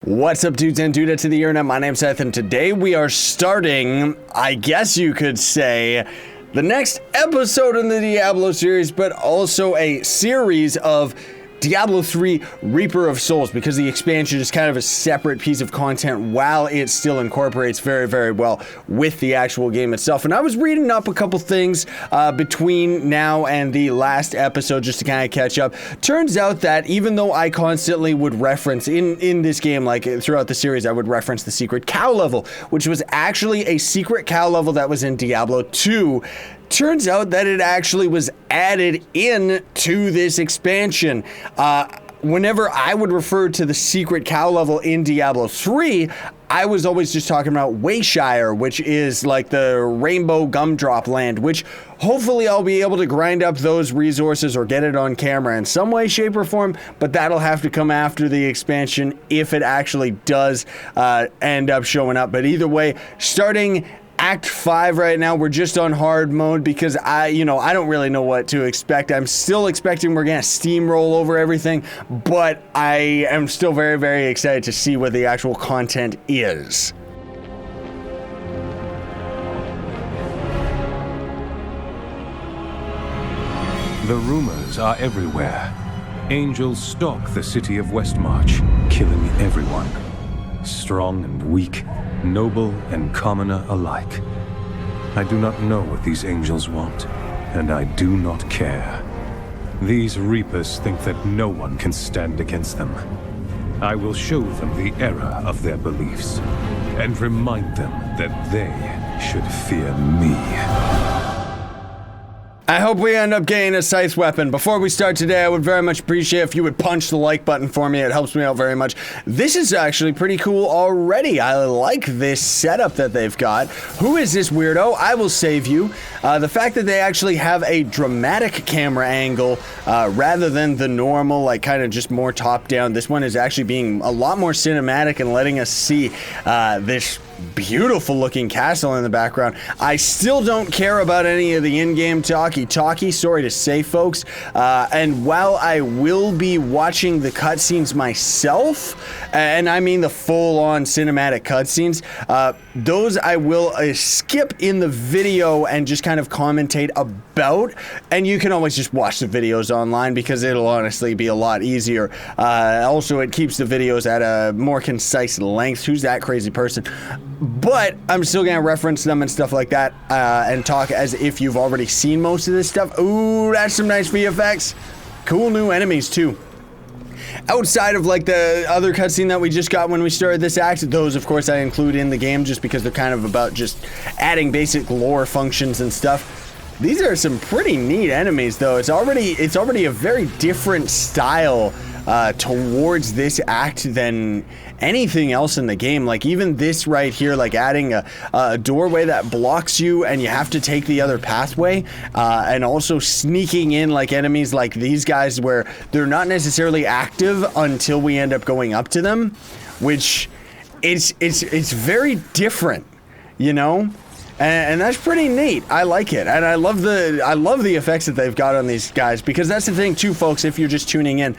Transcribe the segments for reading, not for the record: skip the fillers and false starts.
What's up, dudes and dudettes of the internet? My name's Scythe, and today we are starting, I guess you could say, the next episode in the Diablo series, but also a series of Diablo 3 Reaper of Souls, because the expansion is kind of a separate piece of content while it still incorporates very, very well with the actual game itself. And I was reading up a couple things between now and the last episode just to kind of catch up. Turns out that even though I constantly would reference in this game, like throughout the series, I would reference the secret cow level, which was actually a secret cow level that was in Diablo 2. Turns out that it actually was added in to this expansion. Whenever I would refer to the secret cow level in Diablo 3, I was always just talking about Wayshire, which is like the rainbow gumdrop land, which hopefully I'll be able to grind up those resources or get it on camera in some way, shape, or form, but that'll have to come after the expansion if it actually does end up showing up. But either way, starting Act 5 right now, we're just on hard mode because I don't really know what to expect. I'm still expecting we're gonna steamroll over everything, but I am still very, very excited to see what the actual content is. The rumors are everywhere. Angels stalk the city of Westmarch, killing everyone. Strong and weak, noble and commoner alike. I do not know what these angels want, and I do not care. These reapers think that no one can stand against them. I will show them the error of their beliefs, and remind them that they should fear me. I hope we end up getting a Scythe weapon. Before we start today, I would very much appreciate if you would punch the like button for me. It helps me out very much. This is actually pretty cool already. I like this setup that they've got. Who is this weirdo? I will save you. The fact that they actually have a dramatic camera angle rather than the normal, like kind of just more top down. This one is actually being a lot more cinematic and letting us see this beautiful looking castle in the background. I still don't care about any of the in-game talkie, sorry to say, folks. And while I will be watching the cutscenes myself, and I mean the full-on cinematic cutscenes, those I will skip in the video and just kind of commentate about, and you can always just watch the videos online because it'll honestly be a lot easier. Also, it keeps the videos at a more concise length. Who's that crazy person? But I'm still gonna reference them and stuff like that, and talk as if you've already seen most of this stuff. Ooh, that's some nice VFX. Cool new enemies too. Outside of like the other cutscene that we just got when we started this act, those of course I include in the game just because they're kind of about just adding basic lore functions and stuff. These are some pretty neat enemies though. It's already a very different style towards this act than anything else in the game. Like even this right here, like adding a doorway that blocks you and you have to take the other pathway, and also sneaking in like enemies like these guys where they're not necessarily active until we end up going up to them, which it's very different, you know? And that's pretty neat. I like it, and I love the effects that they've got on these guys, because that's the thing too, folks. If you're just tuning in,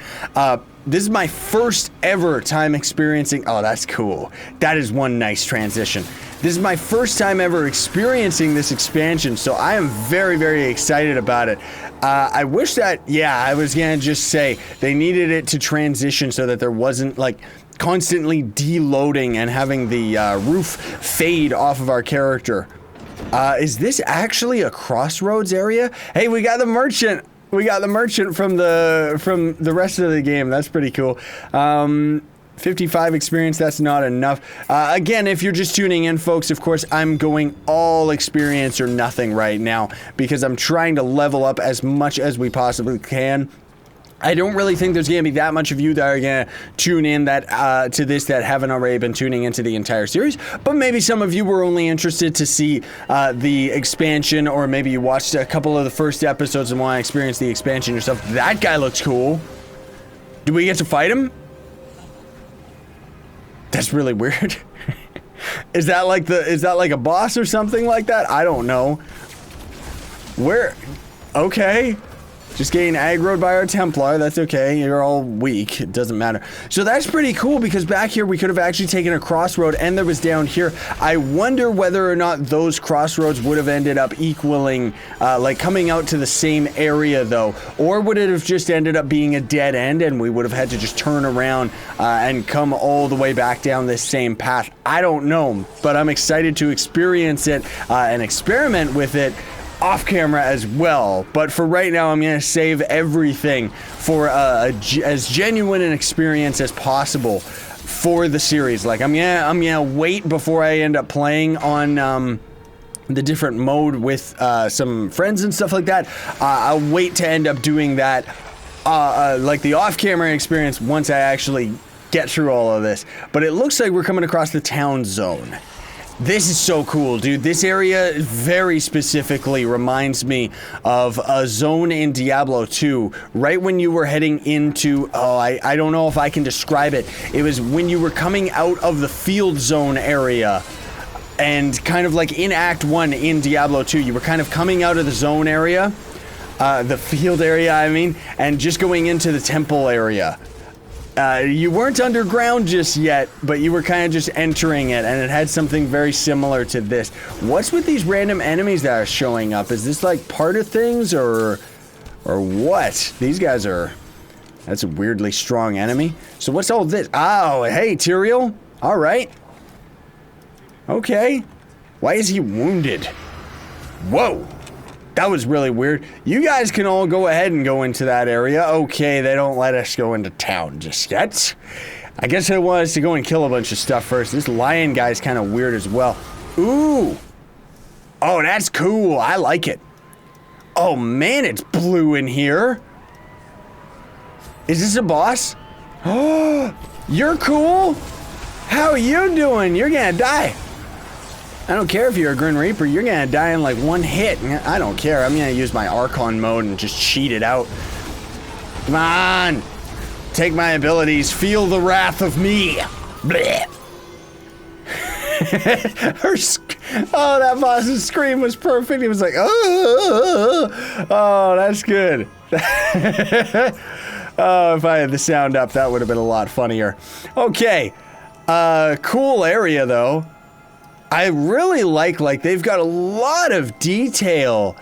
this is my first ever time experiencing. Oh, that's cool. That is one nice transition. This is my first time ever experiencing this expansion, so I am very, very excited about it. I wish that, yeah, I was gonna just say they needed it to transition so that there wasn't like constantly deloading and having the roof fade off of our character. Is this actually a crossroads area? Hey, we got the merchant. We got the merchant from the rest of the game. That's pretty cool. 55 experience, that's not enough. Again, if you're just tuning in, folks, of course, I'm going all experience or nothing right now because I'm trying to level up as much as we possibly can. I don't really think there's going to be that much of you that are going to tune in that to this that haven't already been tuning into the entire series, but maybe some of you were only interested to see the expansion, or maybe you watched a couple of the first episodes and want to experience the expansion yourself. That guy looks cool. Do we get to fight him? That's really weird. Is that like a boss or something like that? I don't know. Where? Okay. Just getting aggroed by our Templar. That's okay. You're all weak. It doesn't matter. So that's pretty cool because back here we could have actually taken a crossroad and there was down here. I wonder whether or not those crossroads would have ended up equaling, like coming out to the same area though. Or would it have just ended up being a dead end and we would have had to just turn around and come all the way back down this same path? I don't know, but I'm excited to experience it and experiment with it off camera as well. But for right now, I'm gonna save everything for as genuine an experience as possible for the series. Like I'm gonna wait before I end up playing on the different mode with some friends and stuff like that. I'll wait to end up doing that like the off-camera experience once I actually get through all of this. But it looks like we're coming across the town zone. This is so cool, dude. This area very specifically reminds me of a zone in Diablo 2, right when you were heading into, I don't know if I can describe it. It was when you were coming out of the field zone area and kind of like in Act 1 in Diablo 2, you were kind of coming out of the zone area, the field area, I mean, and just going into the temple area. You weren't underground just yet, but you were kind of just entering it, and it had something very similar to this. What's with these random enemies that are showing up? Is this like part of things, or what? These guys are... That's a weirdly strong enemy. So what's all this? Oh, hey, Tyrael. All right. Okay. Why is he wounded? Whoa. That was really weird. You guys can all go ahead and go into that area. Okay, they don't let us go into town just yet. I guess I want us to go and kill a bunch of stuff first. This lion guy's kind of weird as well. Ooh. Oh, that's cool. I like it. Oh, man, it's blue in here. Is this a boss? Oh, you're cool. How are you doing? You're gonna die. I don't care if you're a Grim Reaper, you're gonna die in like one hit. I don't care, I'm gonna use my Archon mode and just cheat it out. Come on! Take my abilities, feel the wrath of me! Blech. Oh, that boss's scream was perfect. He was like, oh, that's good. Oh, if I had the sound up, that would have been a lot funnier. Okay, cool area though. I really like they've got a lot of detail.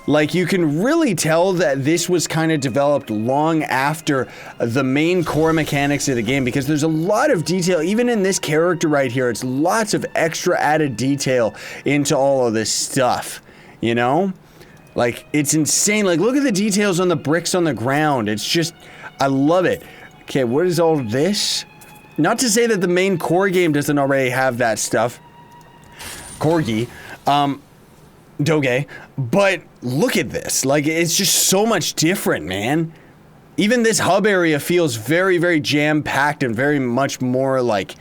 Like you can really tell that this was kind of developed long after the main core mechanics of the game, because there's a lot of detail, even in this character right here. It's lots of extra added detail into all of this stuff, you know? Like, it's insane. Like, look at the details on the bricks on the ground. It's just, I love it. Okay, what is all this? Not to say that the main core game doesn't already have that stuff. Corgi, Doge, but look at this. Like, it's just so much different, man. Even this hub area feels very, very jam-packed and very much more like...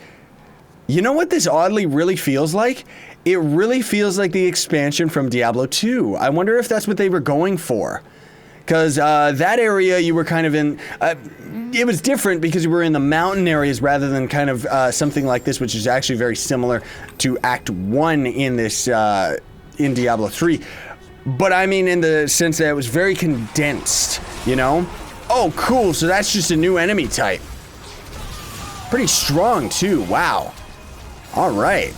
You know what this oddly really feels like? It really feels like the expansion from Diablo 2. I wonder if that's what they were going for. Because that area you were kind of in... it was different because you were in the mountain areas rather than kind of something like this, which is actually very similar to Act 1 in this, in Diablo 3. But I mean in the sense that it was very condensed, you know? Oh, cool, so that's just a new enemy type. Pretty strong, too, wow. Alright.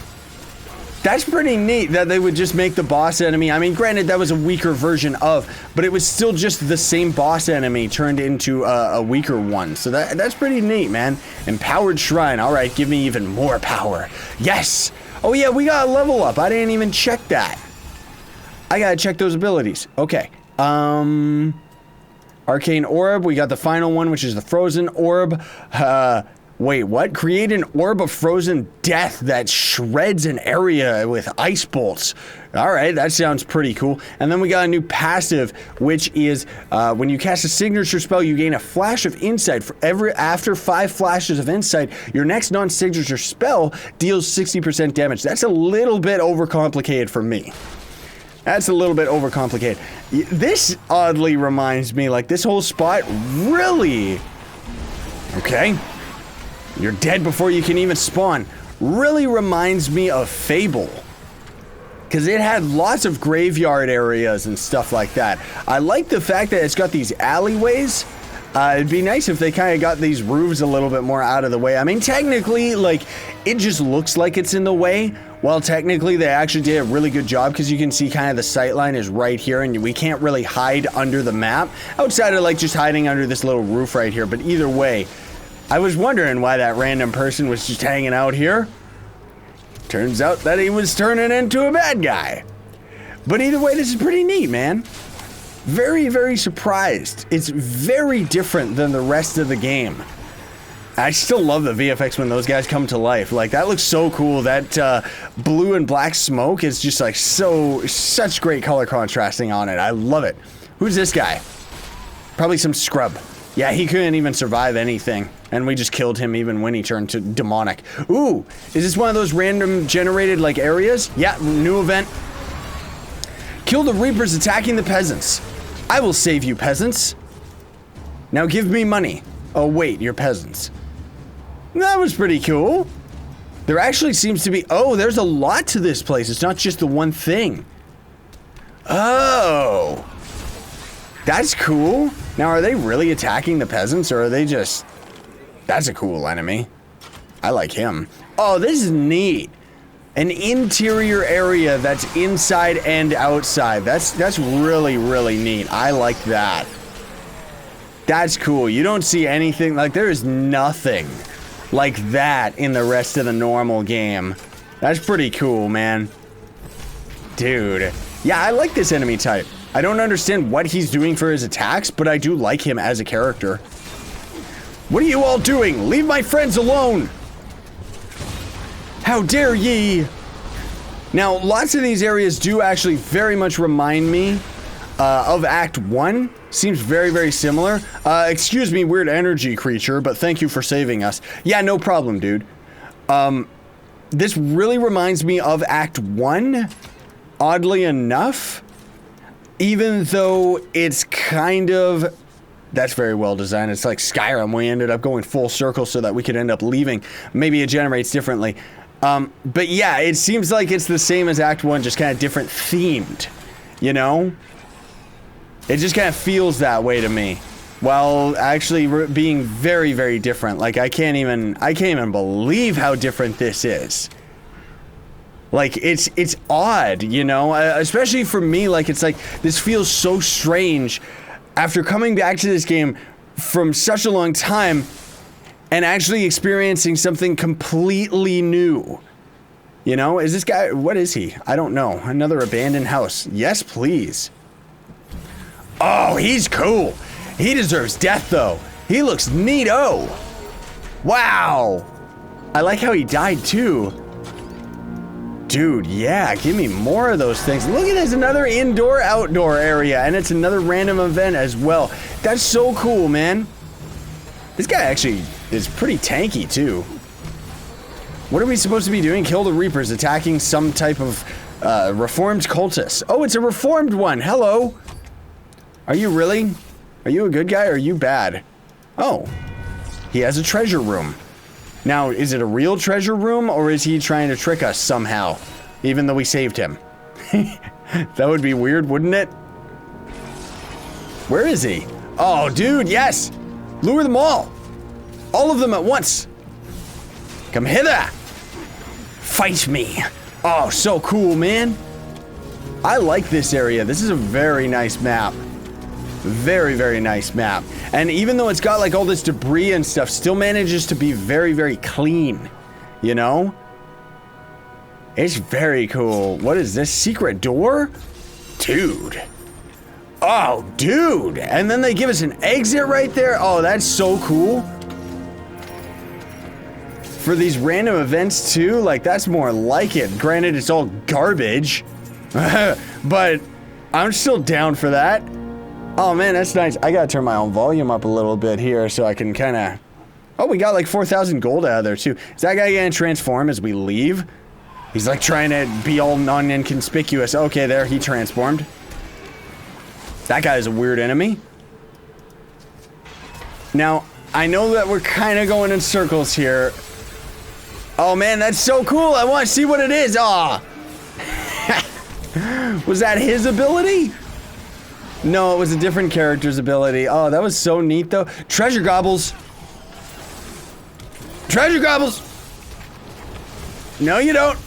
That's pretty neat that they would just make the boss enemy. I mean, granted, that was a weaker version of, but it was still just the same boss enemy turned into a weaker one. So that's pretty neat, man. Empowered Shrine. All right, give me even more power. Yes. Oh, yeah, we got a level up. I didn't even check that. I gotta check those abilities. Okay. Arcane Orb. We got the final one, which is the Frozen Orb. Wait, what? Create an orb of frozen death that shreds an area with ice bolts. Alright, that sounds pretty cool. And then we got a new passive, which is when you cast a signature spell, you gain a flash of insight. After 5 flashes of insight, your next non-signature spell deals 60% damage. That's a little bit overcomplicated for me. That's a little bit overcomplicated. This oddly reminds me, like, this whole spot really... Okay. You're dead before you can even spawn. Really reminds me of Fable. because it had lots of graveyard areas and stuff like that. I like the fact that it's got these alleyways. It'd be nice if they kind of got these roofs a little bit more out of the way. I mean, technically, like, it just looks like it's in the way. Well, technically, they actually did a really good job because you can see kind of the sight line is right here and we can't really hide under the map outside of, like, just hiding under this little roof right here. But either way, I was wondering why that random person was just hanging out here. Turns out that he was turning into a bad guy. But either way, this is pretty neat, man. Very, very surprised. It's very different than the rest of the game. I still love the VFX when those guys come to life. Like, that looks so cool. That blue and black smoke is just like such great color contrasting on it. I love it. Who's this guy? Probably some scrub. Yeah, he couldn't even survive anything. And we just killed him even when he turned to demonic. Ooh, is this one of those random generated like areas? Yeah, new event. Kill the Reapers attacking the peasants. I will save you, peasants. Now give me money. Oh, wait, you're peasants. That was pretty cool. There actually seems to be... Oh, there's a lot to this place. It's not just the one thing. Oh. That's cool. Now, are they really attacking the peasants, or are they just... That's a cool enemy. I like him. Oh, this is neat. An interior area that's inside and outside. That's really, really neat. I like that. That's cool. You don't see anything, like there is nothing like that in the rest of the normal game. That's pretty cool, man. Dude. Yeah, I like this enemy type. I don't understand what he's doing for his attacks, but I do like him as a character. What are you all doing? Leave my friends alone! How dare ye! Now, lots of these areas do actually very much remind me of Act 1. Seems very, very similar. Excuse me, weird energy creature, but thank you for saving us. Yeah, no problem, dude. This really reminds me of Act 1, oddly enough. Even though it's kind of... That's very well designed. It's like Skyrim. We ended up going full circle so that we could end up leaving. Maybe it generates differently. But yeah, it seems like it's the same as Act 1, just kind of different themed, you know? It just kind of feels that way to me. While actually being very, very different. Like, I can't even believe how different this is. Like, it's odd, you know? Especially for me, like, it's like, this feels so strange after coming back to this game from such a long time and actually experiencing something completely new. You know, is this guy, what is he? I don't know. Another abandoned house. Yes, please. Oh, he's cool. He deserves death, though. He looks neato. Wow. I like how he died, too. Dude, yeah, give me more of those things. Look at this, another indoor-outdoor area, and it's another random event as well. That's so cool, man. This guy actually is pretty tanky, too. What are we supposed to be doing? Kill the Reapers, attacking some type of reformed cultist. Oh, it's a reformed one. Hello. Are you really? Are you a good guy or are you bad? Oh, he has a treasure room. Now, is it a real treasure room, or is he trying to trick us somehow, even though we saved him? That would be weird, wouldn't it? Where is he? Oh, dude, yes! Lure them all! All of them at once! Come hither! Fight me! Oh, so cool, man! I like this area. This is a very nice map. Very, very nice map. And even though it's got like all this debris and stuff, still manages to be very, very clean. You know? It's very cool. What is this? Secret door? Dude. Oh, dude. And then they give us an exit right there. Oh, that's so cool. For these random events too, like that's more like it. Granted, it's all garbage. But I'm still down for that. Oh man, that's nice. I gotta turn my own volume up a little bit here so I can kind of... Oh, we got like 4,000 gold out of there too. Is that guy gonna transform as we leave? He's like trying to be all non-inconspicuous. Okay, there, he transformed. That guy is a weird enemy. Now, I know that we're kind of going in circles here. Oh man, that's so cool. I want to see what it is. Aw. Was that his ability? No, it was a different character's ability. Oh, that was so neat, though. Treasure gobbles. Treasure gobbles. No, you don't.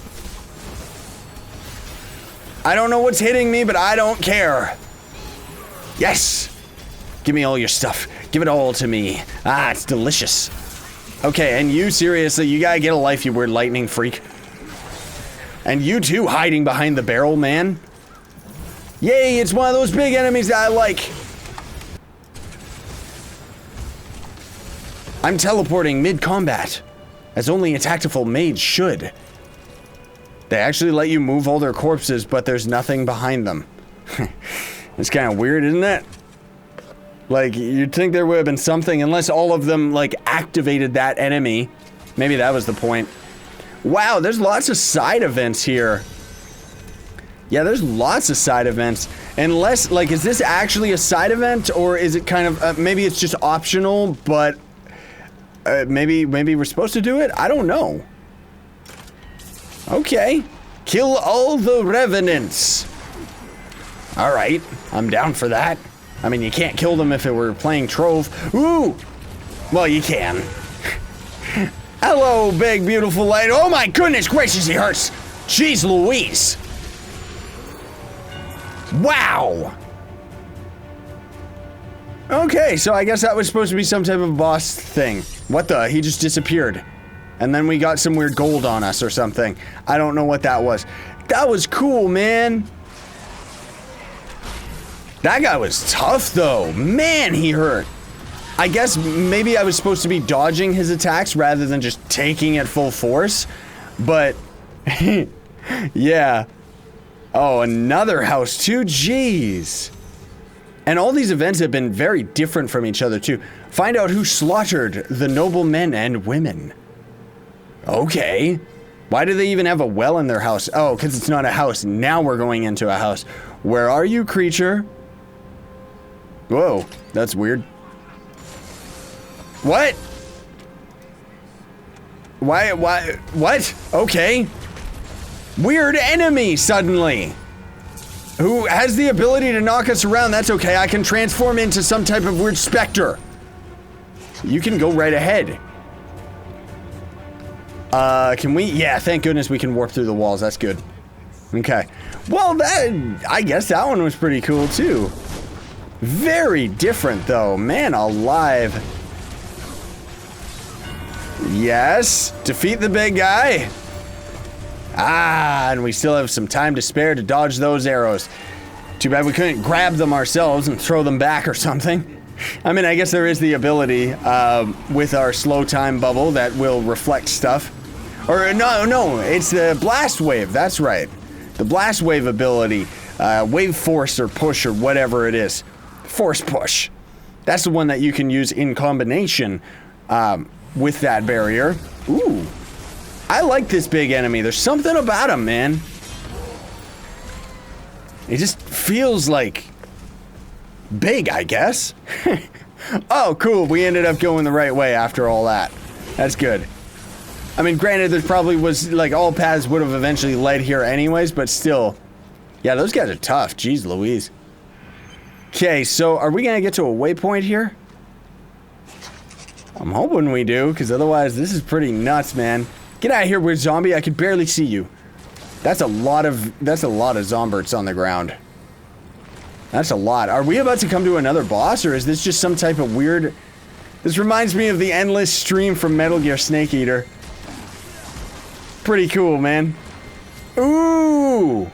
I don't know what's hitting me, but I don't care. Yes. Give me all your stuff. Give it all to me. Ah, it's delicious. Okay, and you, seriously, you gotta get a life, you weird lightning freak. And you too, hiding behind the barrel, man. Yay, it's one of those big enemies that I like. I'm teleporting mid-combat, as only a tactful mage should. They actually let you move all their corpses, but there's nothing behind them. It's kind of weird, isn't it? Like, you'd think there would have been something, unless all of them, like, activated that enemy. Maybe that was the point. Wow, there's lots of side events here. Yeah, there's lots of side events. Unless, like, is this actually a side event, or is it kind of, maybe it's just optional, but maybe we're supposed to do it? I don't know. Okay. Kill all the revenants. All right, I'm down for that. I mean, you can't kill them if it were playing Trove. Ooh! Well, you can. Hello, big, beautiful light. Oh my goodness gracious, he hurts. Jeez Louise. Wow. Okay, so I guess that was supposed to be some type of boss thing. What the? He just disappeared. And then we got some weird gold on us or something. I don't know what that was. That was cool, man. That guy was tough, though. Man, he hurt. I guess maybe I was supposed to be dodging his attacks rather than just taking it full force. But, yeah. Oh, another house, too? Jeez. And all these events have been very different from each other, too. Find out who slaughtered the noble men and women. Okay. Why do they even have a well in their house? Oh, because it's not a house. Now we're going into a house. Where are you, creature? Whoa, that's weird. What? Why, what? Okay. Weird enemy, suddenly. Who has the ability to knock us around. That's okay, I can transform into some type of weird specter. You can go right ahead. Can we? Yeah, thank goodness we can warp through the walls. That's good. Okay. Well, I guess that one was pretty cool, too. Very different, though. Man alive. Yes. Defeat the big guy. Ah, and we still have some time to spare to dodge those arrows. Too bad we couldn't grab them ourselves and throw them back or something. I mean, I guess there is the ability with our slow time bubble that will reflect stuff. Or no, it's the blast wave. That's right. The blast wave ability. Wave force or push or whatever it is. Force push. That's the one that you can use in combination with that barrier. Ooh. I like this big enemy. There's something about him, man. It just feels like big, I guess. Oh, cool. We ended up going the right way after all that. That's good. I mean, granted, there probably was, like, all paths would have eventually led here anyways, but still. Yeah, those guys are tough. Jeez Louise. Okay, so are we going to get to a waypoint here? I'm hoping we do, because otherwise this is pretty nuts, man. Get out of here, weird zombie. I can barely see you. That's a lot of zomberts on the ground. That's a lot. Are we about to come to another boss, or is this just some type of weird... This reminds me of the endless stream from Metal Gear Snake Eater. Pretty cool, man. Ooh!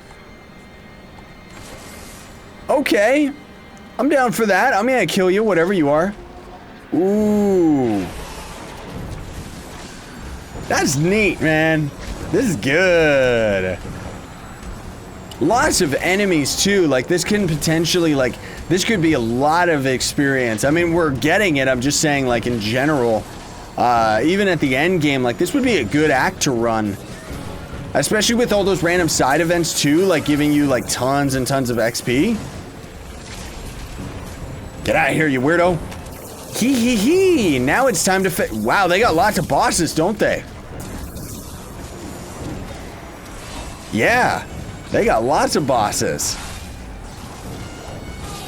Okay. I'm down for that. I'm gonna kill you, whatever you are. Ooh. That's neat, man. This is good. Lots of enemies, too. Like, this can potentially, like, this could be a lot of experience. I mean, we're getting it. I'm just saying, like, in general, even at the end game, like, this would be a good act to run. Especially with all those random side events, too, like, giving you, like, tons and tons of XP. Get out of here, you weirdo. Hee hee hee. Now it's time to wow, they got lots of bosses, don't they? Yeah. They got lots of bosses.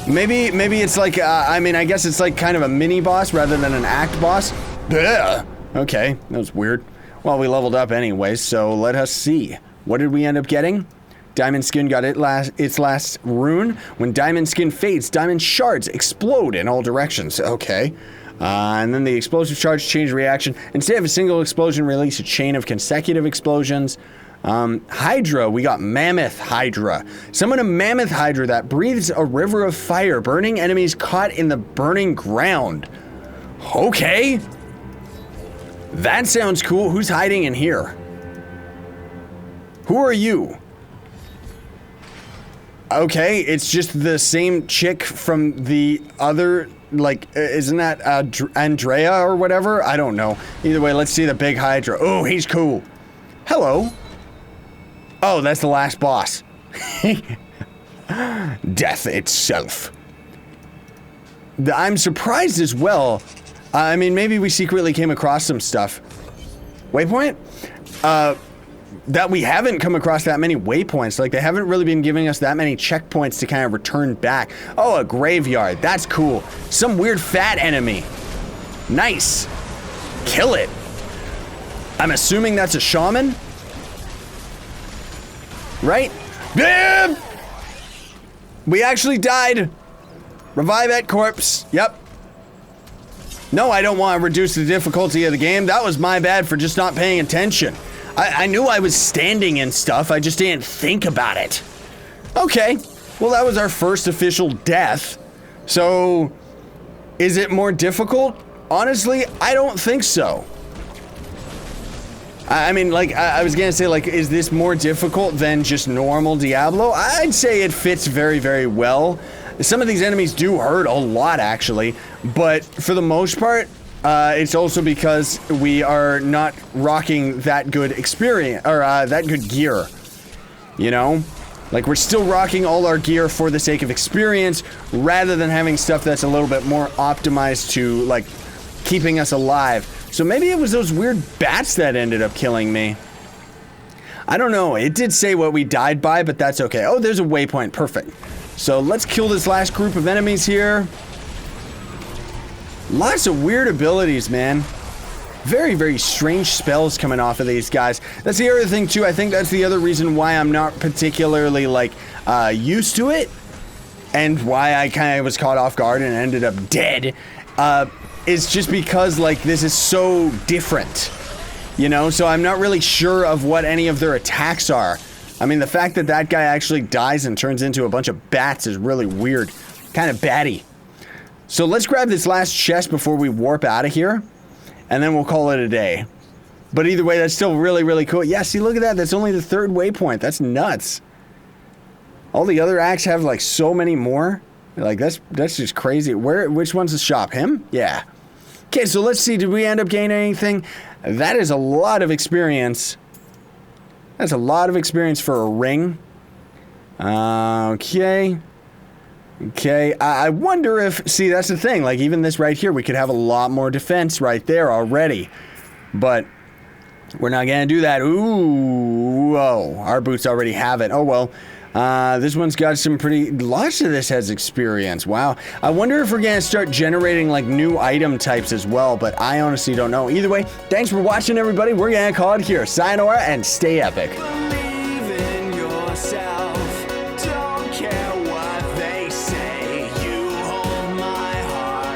Maybe it's like, I mean, I guess it's like kind of a mini boss rather than an act boss. Ugh. Okay, that was weird. Well, we leveled up anyway, so let us see. What did we end up getting? Diamond Skin got its last rune. When Diamond Skin fades, diamond shards explode in all directions. Okay. And then the explosive charge change reaction. Instead of a single explosion, release a chain of consecutive explosions. Hydra, we got Mammoth Hydra. Summon a Mammoth Hydra that breathes a river of fire, burning enemies caught in the burning ground. Okay. That sounds cool. Who's hiding in here? Who are you? Okay, it's just the same chick from the other, like, isn't that Andrea or whatever? I don't know. Either way, let's see the big Hydra. Oh, he's cool. Hello. Oh, that's the last boss. Death itself. I'm surprised as well. I mean, maybe we secretly came across some stuff. Waypoint? That we haven't come across that many waypoints. Like, they haven't really been giving us that many checkpoints to kind of return back. Oh, a graveyard. That's cool. Some weird fat enemy. Nice. Kill it. I'm assuming that's a shaman? Right? We actually died. Revive that corpse. Yep. No, I don't want to reduce the difficulty of the game. That was my bad for just not paying attention. I knew I was standing and stuff. I just didn't think about it. Okay. Well, that was our first official death. So, is it more difficult? Honestly, I don't think so. I mean, like, I was gonna say, like, is this more difficult than just normal Diablo? I'd say it fits very, very well. Some of these enemies do hurt a lot, actually, but for the most part, it's also because we are not rocking that good experience, or that good gear, you know? Like, we're still rocking all our gear for the sake of experience, rather than having stuff that's a little bit more optimized to, like, keeping us alive. So maybe it was those weird bats that ended up killing me. I don't know. It did say what we died by, but that's okay. Oh, there's a waypoint. Perfect. So let's kill this last group of enemies here. Lots of weird abilities, man. Very, very strange spells coming off of these guys. That's the other thing, too. I think that's the other reason why I'm not particularly, like, used to it. And why I kind of was caught off guard and ended up dead. Is just because, like, this is so different. You know? So I'm not really sure of what any of their attacks are. I mean, the fact that that guy actually dies and turns into a bunch of bats is really weird. Kind of batty. So let's grab this last chest before we warp out of here. And then we'll call it a day. But either way, that's still really, really cool. Yeah, see, look at that. That's only the 3rd waypoint. That's nuts. All the other acts have, like, so many more. Like, that's just crazy. Which one's the shop? Him? Yeah. Okay, so let's see. Did we end up gaining anything? That is a lot of experience. That's a lot of experience for a ring. Okay. Okay, I wonder if... See, that's the thing. Like, even this right here, we could have a lot more defense right there already. But we're not going to do that. Ooh, whoa. Our boots already have it. Oh, well. This one's got some pretty... Lots of this has experience. Wow. I wonder if we're going to start generating, like, new item types as well. But I honestly don't know. Either way, thanks for watching, everybody. We're going to call it here. Sayonara and stay epic.